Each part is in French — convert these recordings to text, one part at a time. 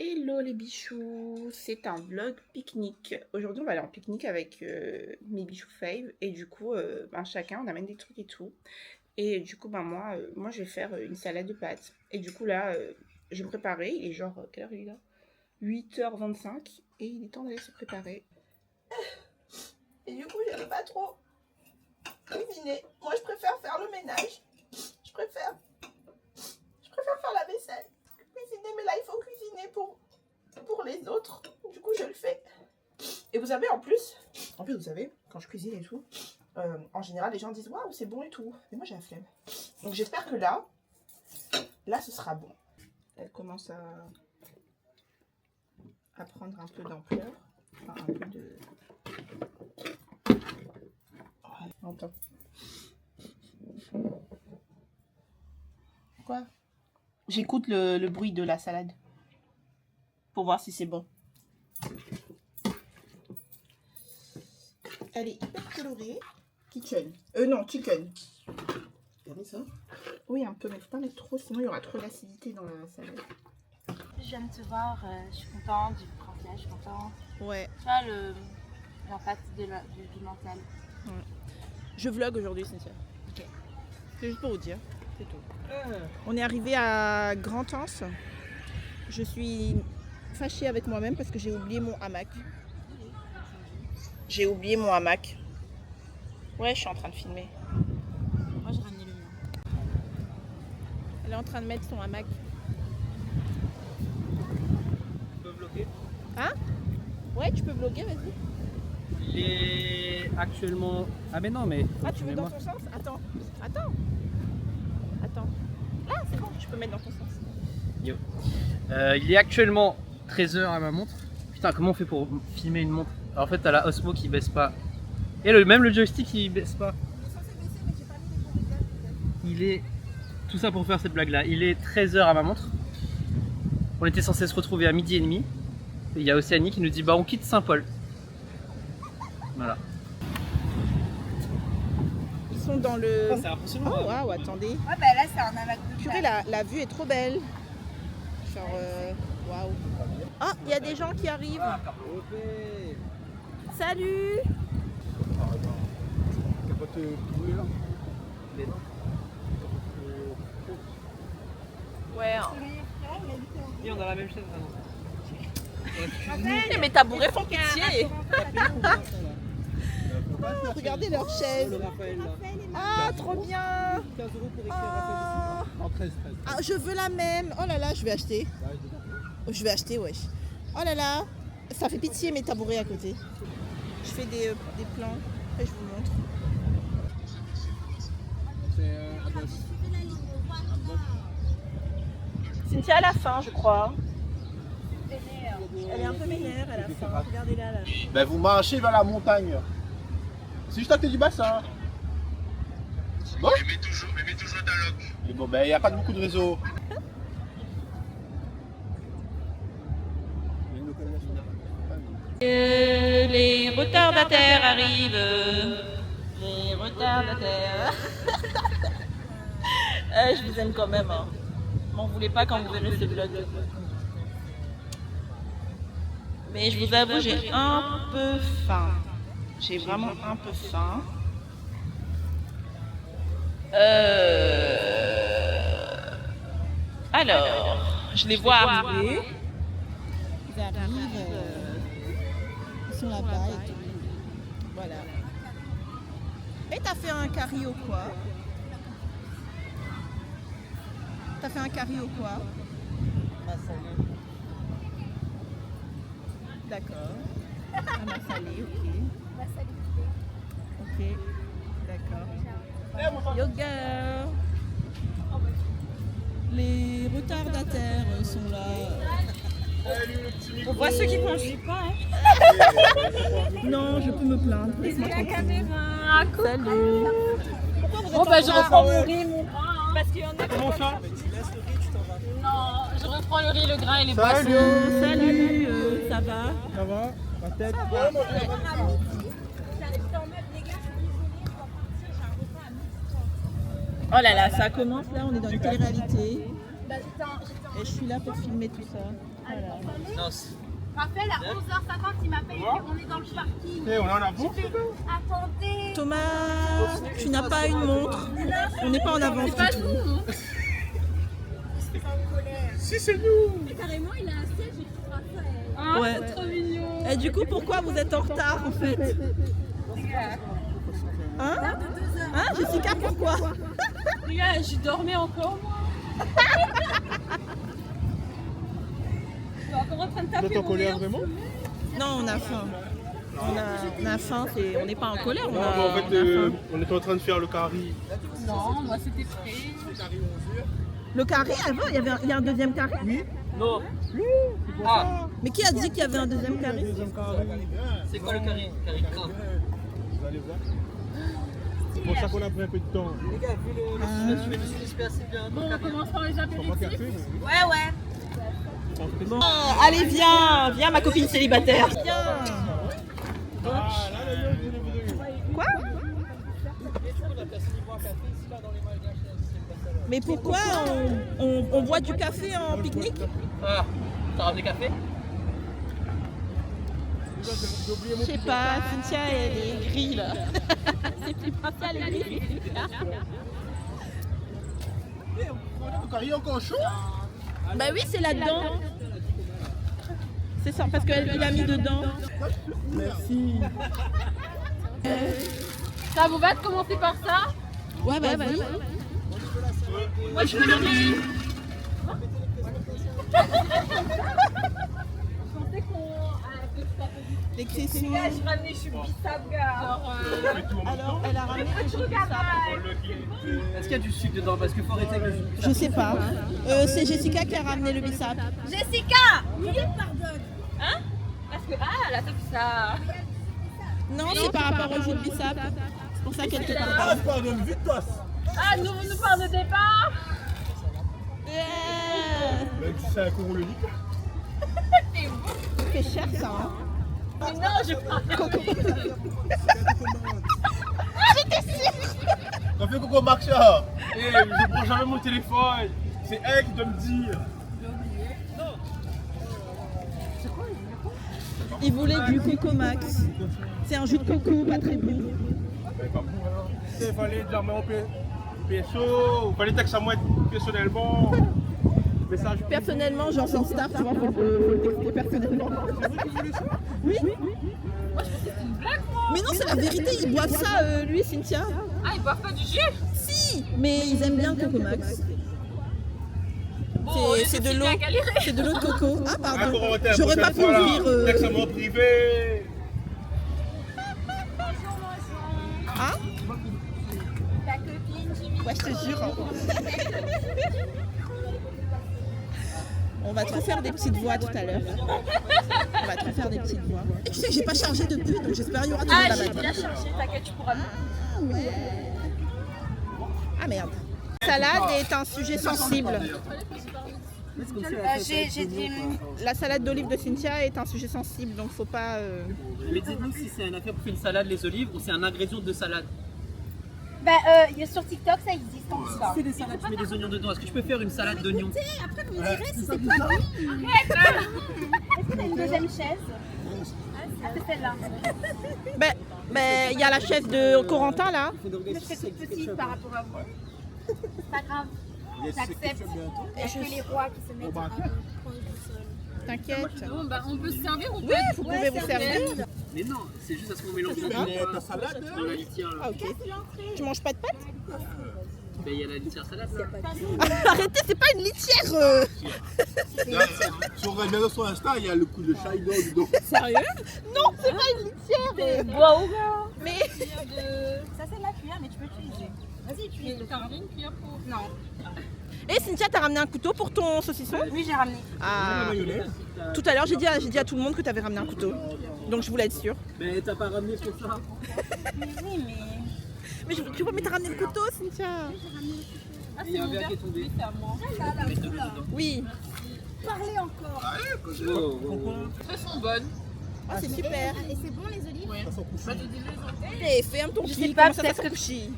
Hello les bichous, c'est un vlog pique-nique. Aujourd'hui on va aller en pique-nique avec mes bichous fave et du coup chacun on amène des trucs et tout. Et du coup moi je vais faire une salade de pâtes. Et du coup là je vais me préparer, il est genre, quelle heure il est là? 8h25 et il est temps d'aller se préparer. Et du coup j'aime pas trop cuisiner. Moi je préfère faire le ménage, je préfère faire la vaisselle. Cuisiner, mais là il faut cuisiner pour les autres, du coup je le fais. Et vous savez en plus vous savez, quand je cuisine et tout, en général les gens disent waouh c'est bon et tout, mais moi j'ai la flemme. Donc j'espère que là ce sera bon. Elle commence à prendre un peu d'ampleur, enfin un peu de... Ouais, on entend. Quoi? J'écoute le bruit de la salade pour voir si c'est bon. Elle est hyper colorée. Kitchen. Non, chicken. Regardez ça. Oui, un peu, mais faut pas mettre trop, sinon il y aura trop d'acidité dans la salade. Je viens de te voir, je suis contente du français, je suis contente. Ouais. Tu vois l'impact du mental. Ouais. Je vlog aujourd'hui, Cynthia. Ok. C'est juste pour vous dire, c'est tout. On est arrivé à Grand-Anse. Je suis fâchée avec moi-même parce que j'ai oublié mon hamac. Ouais, je suis en train de filmer. Moi, j'ai ramené le mien. Elle est en train de mettre son hamac. Tu peux bloquer? Hein? Ouais, tu peux vlogger, vas-y. Il est actuellement... Ah mais non, mais... Ah, tu veux dans ton sens? Attends. Là, c'est bon, tu peux mettre dans ton sens. Yo. Il est actuellement 13h à ma montre. Putain, comment on fait pour filmer une montre? Alors, en fait, t'as la Osmo qui baisse pas. Et même le joystick il baisse pas. Il est... Tout ça pour faire cette blague là. Il est 13h à ma montre. On était censé se retrouver à 12h30. Et il y a Océanie qui nous dit bah on quitte Saint-Paul. Voilà. Ils sont dans le... C'est impressionnant. Oh waouh, attendez. Ouais, bah là, c'est un hamac de Purée, la vue est trop belle. Genre, waouh. Ah, il y a des gens qui arrivent. Salut. Ouais. Et on a la même chaise Mais tabourets font pitié. Regardez leur chaise. Ah, trop bien. 15 € pour écrire Ah. Non, 13. Ah, je veux la même. Oh là là, je vais acheter. Wesh. Oh là là, ça fait pitié mes tabourets à côté. Je fais des plans, après je vous montre. Cynthia à la fin, je crois. Elle est un peu ménère à la fin. Regardez-la là. Ben vous marchez vers la montagne. C'est juste à côté du bassin. Bon. Mais mets toujours ta loque. Et bon ben il n'y a pas beaucoup de réseau. Les retardataires arrivent. Les retardataires. Je vous aime quand même. Hein. M'en voulez pas quand vous verrez ce vlog. Mais je vous avoue, j'ai un peu faim. J'ai vraiment un peu faim. Alors, je les vois arriver. Ils arrivent. Ils sont là-bas et tout. Voilà. Et t'as fait un curry au quoi? T'as fait un curry au quoi? D'accord. Un massalé, ok. Ok, d'accord. Yo girl. Les retardataires sont là. On voit ceux qui ne conduisent pas. Hein. Non, je peux me plaindre. Laisse-moi tranquille. Salut. Bon, bah, je reprends mon riz, mon grain. Parce qu'il y en a qui Comment ça? Non, je reprends le riz, le grain et les Salut. boissons. Salut, ça va? Ça va? La tête? Oh là là, ça commence là, on est dans une télé-réalité. Et je suis là pour filmer tout ça. Voilà. Non, Raphaël, à 11h50, il m'appelle et dit on est dans le parking. On en a beaucoup. Attendez. Thomas, tu n'as pas une montre. On n'est pas en avance du tout. Si, c'est nous. Carrément, il a un siège et tout Raphaël. Ouais. C'est trop mignon. Et du coup, pourquoi vous êtes en retard en fait? Hein? Hein, Jessica, pourquoi? Les gars, j'ai dormi encore moi. Je suis encore en train de Vous taper êtes en mon colère nez. vraiment? Non, on a faim. On a faim, on n'est pas en colère, on Non, a, mais en on a fait, faim. on était en train de faire le carré. Non, moi c'était prêt. Le carré, avant, il y a un deuxième carré? Oui. non. Ah, Mais qui a dit qu'il y avait un deuxième carré? c'est quoi le carré? Carré gras. Vous allez voir. C'est pour ça qu'on a pris un peu de temps. Les gars, vu le situation, je me suis dit assez bien. Bon, on commence par les Pas apéritifs. café, mais... Bon, allez, viens ma copine célibataire. Viens. Ah, là, là, Quoi? Mais pourquoi on boit du café en pique-nique? Ah, t'as ramené café? Je sais pas, Cynthia elle est grise là. C'est plus principal, elle est grise. le carré est encore chaud. Bah oui, c'est là-dedans. C'est ça, parce qu'elle l'a mis dedans. Merci. Ça vous va de commencer par ça? Ouais, bah vas-y. Moi je veux le riz. Les cressons. Je ramenais, je suis bissap, gars. Alors, elle a ramené des choses comme ça. Est-ce qu'il y a du sucre dedans? Parce qu'il faut arrêter avec le sucre. Je sais pas. C'est Jessica qui a ramené le bissap. Jessica! Oui, pardonne. Hein? Parce que, ah, là, c'est ça. Non, c'est par rapport au jus de bissap. C'est pour ça qu'elle te parle. Ah, pardonne, vite, toi. Ah, nous parle de départ. Même si c'est un cours le lit. C'est cher ça. Hein. Mais non, je parle. T'as fait Coco Marcha. Eh, je prends jamais mon téléphone. C'est elle qui doit me dire. Il voulait du Coco Max. C'est un jus de coco, pas très bon. Il fallait dire, mais on peut. PSO, il fallait texter à moi personnellement. Message. Personnellement, genre sans star, tu vois, faut le texter personnellement. Oui. Mais non, c'est la vérité, ils boivent ça, lui, Cynthia. Ah, ils boivent pas du jus? Si, mais ils aiment bien le Coco Max. Bon, C'est de l'eau. C'est de l'eau de coco. Ah, Un pardon. commentaire. J'aurais pas pu ouvrir. Texte à moi privé. Hein? Ta copine, Jimmy. Ouais, je te jure. On va trop faire des petites voix tout à l'heure. On va trop faire des petites voix. Et tu sais que j'ai pas chargé depuis, donc j'espère qu'il y aura tout le Ah, monde j'ai là-bas. bien cherché, t'inquiète, tu pourras me. Ah merde. La salade est un sujet sensible. J'ai dit. La salade d'olive de Cynthia est un sujet sensible, donc faut pas. Mais dites-nous si c'est un affaire pour faire une salade, les olives, ou c'est un ingrédient de salade. Bah, sur TikTok, ça existe en ça. C'est des salades, tu mets des oignons dedans. Est-ce que je peux faire une salade d'oignons? Après, vous me direz si c'est pas bon. Est-ce que t'as une deuxième chaise? Ah, c'est celle-là. Ben, il y a la chef de Corentin là. Je serais toute petite par rapport à vous. C'est pas grave. J'accepte. Et je suis les rois qui se mettent à prendre du sol. T'inquiète. Bon, bah, on peut se servir ou Oui, vous pouvez vous servir. Mais non, c'est juste à ce qu'on mélange Ta salade. dans la litière. Là. Ah ok. Tu manges pas de pâtes? Ben, il y a la litière salade là. Arrêtez, c'est pas une litière. Si on regarde bien sur Insta, il y a le coup de Shido dedans. Sérieux? Non, c'est pas une litière. bois au gars. Mais Ça, c'est la cuillère, mais tu peux utiliser. Vas-y, utilise. T'as ramené une cuillère pour. Non. et Cynthia, t'as ramené un couteau pour ton saucisson? Oui, j'ai ramené. Ah. Tout à l'heure, j'ai dit à tout le monde que t'avais ramené un couteau. Donc je voulais être sûre. Mais t'as pas ramené pour ça. Oui, mais. Mais tu vois, mais t'as ramené le couteau, Cynthia. Ah, Il y a un verre qui est tombé. c'est à moi. Oui. Parlez encore. Elles sont bonnes. Ah, c'est super. Et c'est bon, les olives? Et fais un tour Je de sais pas, comment ça peut-être s'appelle que- couchi.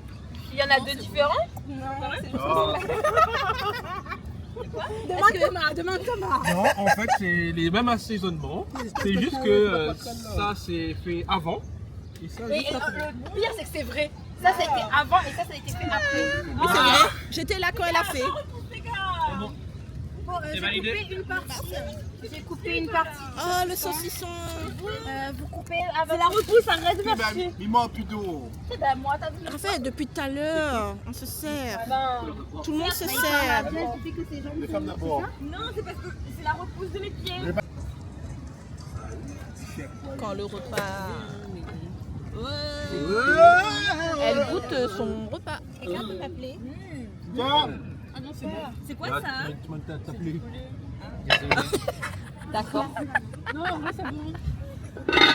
Il y en a deux différents? Non, c'est juste Demande Thomas. Non, en fait, c'est les mêmes assaisonnements. C'est juste que ça, c'est fait avant. Et ça, Mais juste après. le pire, c'est que c'est vrai. Ça, ça a été avant et ça a été fait après. Oui, c'est vrai. J'étais là quand elle a fait. Bon, C'est j'ai validé. coupé une partie. J'ai coupé une partie. Oh, le saucisson. Vous coupez avec la repousse, arrête de marcher. Il manque plus d'eau. Ben moi, t'as vu. En fait, depuis tout à l'heure, on se sert. Ben, Tout le monde se sert. Les femmes d'abord. non, c'est parce que c'est la repousse de mes pieds. Quand le repas. Elle goûte son repas. Quelqu'un peut m'appeler? C'est quoi ça? Tu m'as t'appelé. D'accord.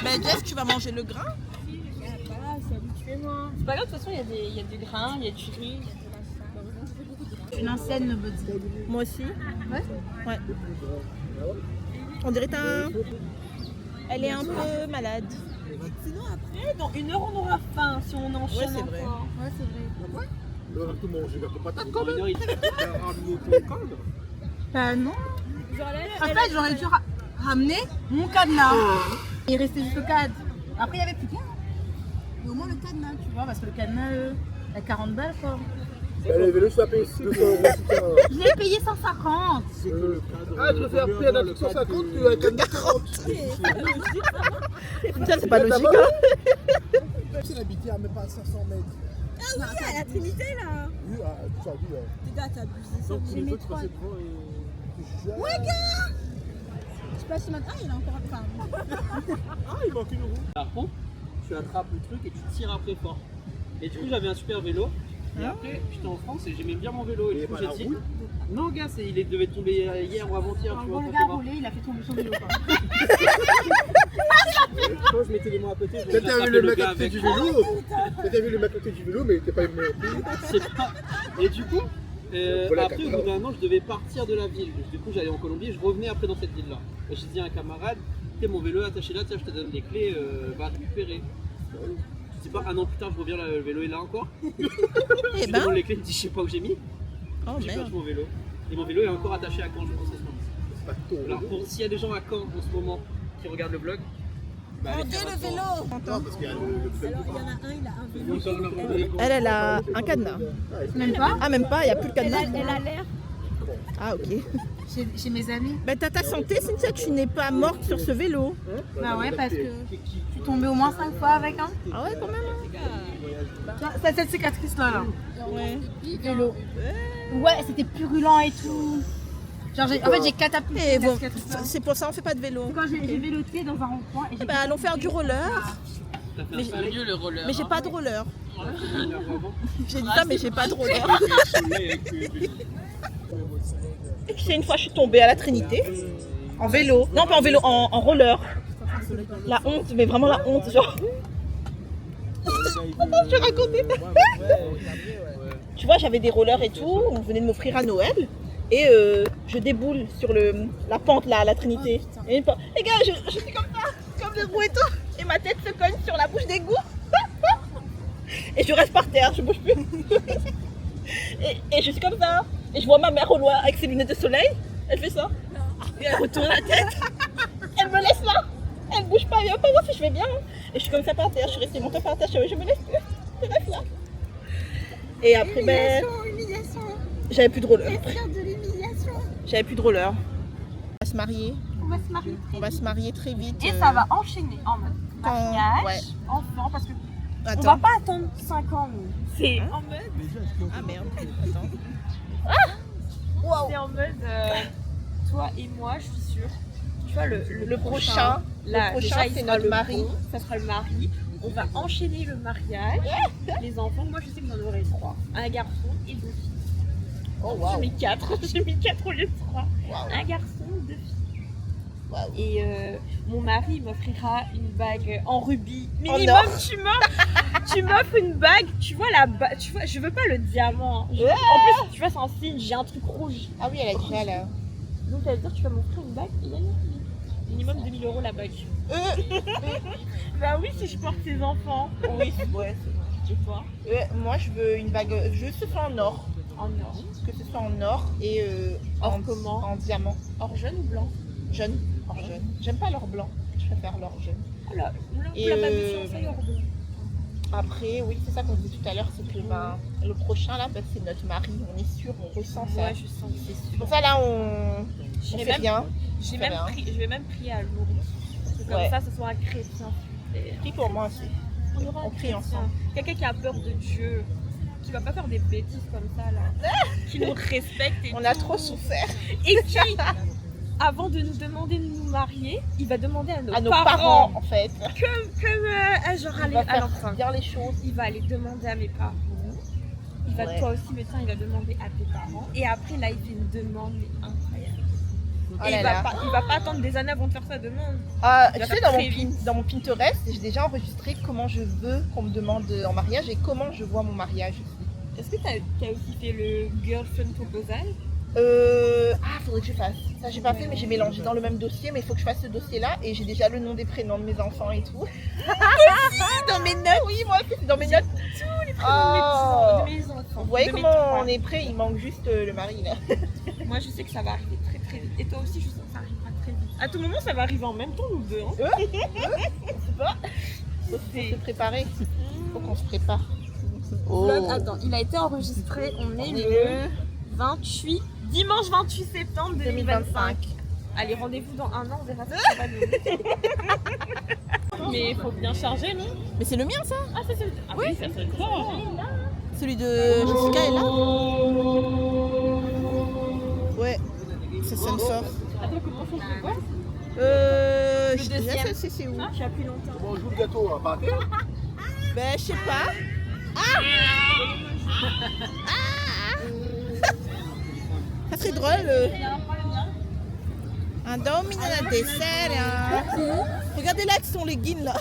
Ben Jess, tu vas manger le grain? C'est pas grave, de toute façon, il y a du grain, il y a du riz. Une ancienne nobody. Moi aussi. Ouais. On dirait un. Elle est un peu malade. Sinon, après, dans 1 heure, on aura faim si on enchaîne. Ouais, c'est vrai. encore. Ouais, c'est vrai. On va tout manger, on va pas Dans 1 heure, il Non. En fait, j'aurais dû ramener mon cadenas. Il restait juste le cadre. Après, il n'y avait plus rien. Mais au moins le cadenas, tu vois, parce que le cadenas, à 40 balles, quoi. Le vélo, tu vas payer 200 €. Je l'ai payé 150. Ah, tu veux faire payer la 150, tu as 40. Ça, c'est pas logique. Hein. C'est l'habité à même pas 500 mètres. Ah oui, à la Trinité, là. Oui, tu as vu là. Les gars, t'as abusé. Donc, J'ai les mis autres 3. passaient devant et. Ouais, gars. Je sais pas si maintenant, il a encore un femme. Ah, il manque une roue. Après, tu attrapes le truc et tu tires après fort. Et du coup, j'avais un super vélo. Et après, j'étais en France et j'aimais bien mon vélo. Et du coup, j'ai dit. Non, gars, il devait tomber hier ou avant-hier. Tu vois, Le quand gars on a va. roulé, il a fait tomber son vélo. Quand je mettais les mains à côté, je Peut-être rattrapais vu le le mec gars à côté avec. du vélo. Peut-être vu le mec à côté du vélo, mais t'es pas aimé. C'est pas. Et du coup, Voilà, après, au bout d'un an, je devais partir de la ville. Du coup, j'allais en Colombie et je revenais après dans cette ville-là. Et j'ai dit à un camarade, t'es mon vélo attaché là, tiens, je te donne les clés, va récupérer. Je sais pas, 1 an plus tard, je reviens, le vélo est là encore. Eh Je lui ben. demande les clés, il me dit, je sais pas où j'ai mis. Oh J'ai perdu merde. mon vélo. Et mon vélo est encore attaché à Caen, je pense, en ce moment. C'est pas ton Alors, vélo. s'il y a des gens à Caen en ce moment qui regardent le vlog, bah, allez faire un tour. Non, parce qu'il y a le Elle a un cadenas. Même pas. Ah, même pas, il n'y a plus de cadenas. Elle a l'air. Ah, ok. Chez mes amis. Ben, t'as ta santé, Cynthia, tu n'es pas morte sur ce vélo. Bah ouais, parce que je suis tombée au moins 5 fois avec un. Ah ouais, quand même. Hein. Tiens, c'est cette cicatrice là. Ouais. Vélo. Ouais, c'était purulent et tout. Genre, en fait, j'ai catapulté Et la bon, cicatrice là. c'est pour ça on fait pas de vélo. Quand j'ai véloté dans un rond-point et j'ai Ben, allons faire du roller. T'as fait Mais un j'ai- sérieux le roller. Mais j'ai pas de roller. Avant. J'ai dit ça, mais j'ai pas de roller. Tu sais, une fois, je suis tombée à la Trinité. En vélo. Non, pas en vélo, en roller. La honte, mais vraiment la honte, genre. Attends, je vais raconter. Tu vois, j'avais des rollers et tout. On venait de m'offrir à Noël. Et je déboule sur la pente là, à la Trinité. Et les gars, je suis comme ça, comme des roues et tout. Et ma tête se cogne sur la bouche d'égout. Et je reste par terre, je bouge plus. Et je suis comme ça. Et je vois ma mère au loin avec ses lunettes de soleil. Elle fait ça. Et elle retourne la tête. Elle me laisse là. Elle bouge pas, il y a pas voir si je vais bien. Et je suis comme ça par terre. Je suis restée longtemps par terre. Je me laisse plus. Je reste là. Et après, ben, Humiliation. j'avais plus de roller. Faire de l'humiliation. J'avais plus de roller. On va se marier. On va se marier. On va se marier très vite. Et ça va enchaîner en mode mariage, ouais. enfant, parce que on va Attends. pas attendre 5 ans. nous. C'est en mode. Ah merde. Attends. C'est en mode. Toi et moi, je suis sûre. Tu vois, le prochain, là, le prochain, déjà, il c'est sera notre le mari. beau, ça sera le mari. On va enchaîner le mariage. Les enfants, moi, je sais que j'en aurai 3. Un garçon et 2 filles. Oh J'ai mis 4. J'ai mis 4 au lieu de 3. Un garçon, 2 filles. Waouh. Et mon mari m'offrira une bague en rubis. En Minimum, or. tu m'offres une bague. Tu vois la bague. Tu vois, je veux pas le diamant. En plus, tu vois, c'est un signe. J'ai un truc rouge. Ah oui, elle est déjà là. Donc ça veut dire que tu vas m'offrir une bague. Et minimum 2000 € la bague. Bah oui, si je porte tes enfants. Oui, ouais. Et toi? Moi, je veux une bague. Je veux que ce soit en or. En or. Que ce soit en or et Or comment? en diamant. Or jaune ou blanc? Jaune. Or jaune. J'aime pas l'or blanc. Je préfère l'or jaune. Voilà. Et, La babuchon, c'est or bleu. Après, oui, c'est ça qu'on disait tout à l'heure, c'est que le prochain là, c'est notre mari. On est sûr, on ressent ça. Ouais, je sens que c'est sûr. Pour ça là, on J'ai fait même- rien. Je Ça va, hein. vais même prier à Lourdes. Parce que comme Ouais. ça, ce soit un chrétien. Prie pour moi aussi. On prie ensemble. Quelqu'un qui a peur de Dieu, qui va pas faire des bêtises comme ça là, qui nous respecte et On a tout. trop souffert. Et qui, avant de nous demander de nous marier, il va demander à À nos parents, en fait. genre Il aller va à faire l'enfant. bien les choses. Il va aller demander à mes parents. Il va Ouais. toi aussi, mais tiens, il va demander à tes parents. Et après là, il fait une demande mais incroyable. Oh Et là là. il va pas attendre des années avant de faire sa demande. Ah, Il tu va sais, faire très vite. dans mon Pinterest, j'ai déjà enregistré comment je veux qu'on me demande en mariage et comment je vois mon mariage aussi. Est-ce que t'as aussi fait le girlfriend proposal? Faudrait que je fasse. Ça, j'ai pas fait, mais j'ai mélangé dans le même dossier. Mais il faut que je fasse ce dossier-là et j'ai déjà le nom des prénoms de mes enfants et tout. Dans mes notes. Oui, moi aussi, c'est dans mes notes. Tous les Oh. de mes enfants. Vous voyez de mes comment trois. on est prêt? Il manque juste le mari là. Moi, je sais que ça va arriver très très vite. Et toi aussi, je sens que ça arrivera très vite. À tout moment, ça va arriver en même temps, nous deux. Hein. Faut se préparer. Faut qu'on se prépare. Oh. Vlog, attends, il a été enregistré. On est le 28, dimanche 28 septembre 2025. Allez, rendez-vous dans un an, on verra si ça va nous. Mais il faut bien charger, non? Mais c'est le mien ça? Ah, ça c'est. Ah oui, ça c'est toi. Celui de Jessica est là? Ouais. Ça sonne fort. Attends, comment on fait quoi? Je sais deuxième. déjà c'est où? Je suis plus longtemps. Comment on joue le gâteau à part terre? Ben je sais pas. Ça serait drôle. Un domino da dessert. Regardez là avec son legging là.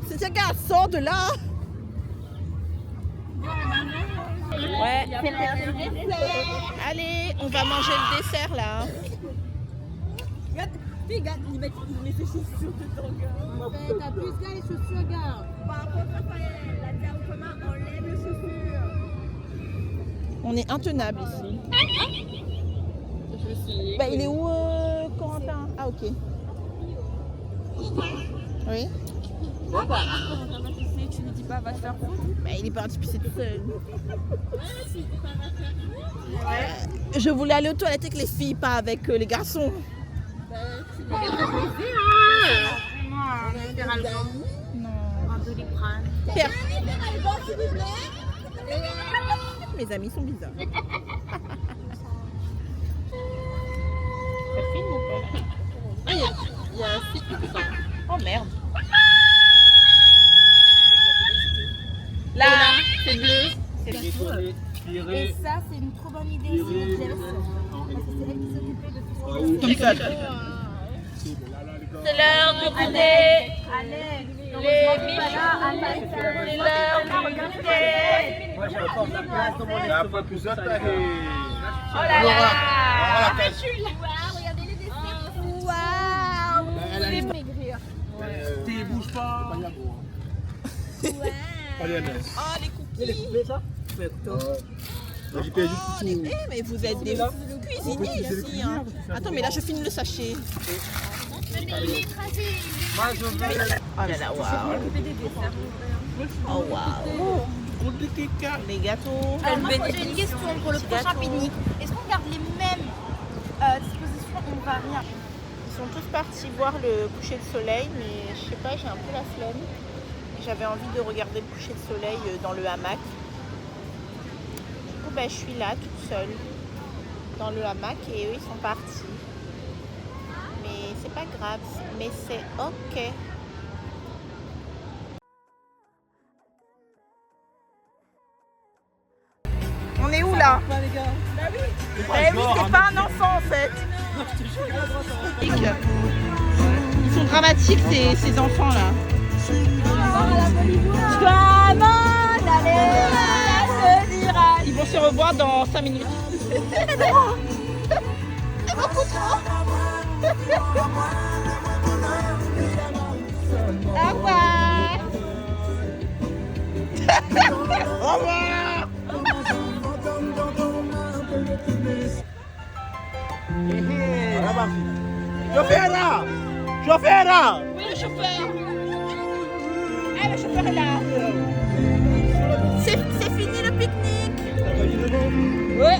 C'est un garçon de là. Ouais. Allez, on va manger le dessert là. Regarde, il met ses chaussures dedans, gars. T'as plus gars les chaussures, gars. Par contre, Raphaël, la terre commun enlève les chaussures. On est intenable ici. Je suis. Bah, il est où, Corentin? Ah, ok. Oui. Tu lui dis pas, va se faire foutre. Bah, il est parti pisser tout seul. Je voulais aller aux toilettes avec les filles, pas avec les garçons. Père. Mes amis sont bizarres. Il y a un site qui sort. Oh merde. Là, c'est bleu. Et ça, c'est une trop bonne idée aussi, Jess. Parce que c'est elle qui s'occupait de tout ça. Tout seul. C'est l'heure de goûter. Allez, Les bijoux. C'est l'heure de goûter. Moi j'ai encore de la place dans mon esprit. Un peu plus haute, là. Oh là là. regardez les dessins. Waouh. C'est maigrir. Tu bouges pas. Allez, Annès. Oh, les cookies. J'ai payé juste Oh, mais vous êtes des cuisiniers ici. Hein. Attends, mais là, je filme le sachet. Moi je veux. Oh là là, waouh. Oh waouh. Les gâteaux. Alors moi j'ai une question pour le prochain pique-nique. Est-ce qu'on garde les mêmes dispositions ou on varie? Ils sont tous partis voir le coucher de soleil, mais je sais pas, j'ai un peu la flemme. J'avais envie de regarder le coucher de soleil dans le hamac. Du coup, je suis là toute seule dans le hamac et eux ils sont partis. Mais c'est pas grave, mais c'est ok. On est où là? Eh oui, c'est pas un enfant en fait. Ils sont dramatiques ces enfants là. Comment d'aller se dire Ils vont se revoir dans 5 minutes. Au revoir. Au revoir. Chauffeur! Chauffeur! Oui, le chauffeur. Ah, le chauffeur est là. C'est fini le pique-nique. Ouais.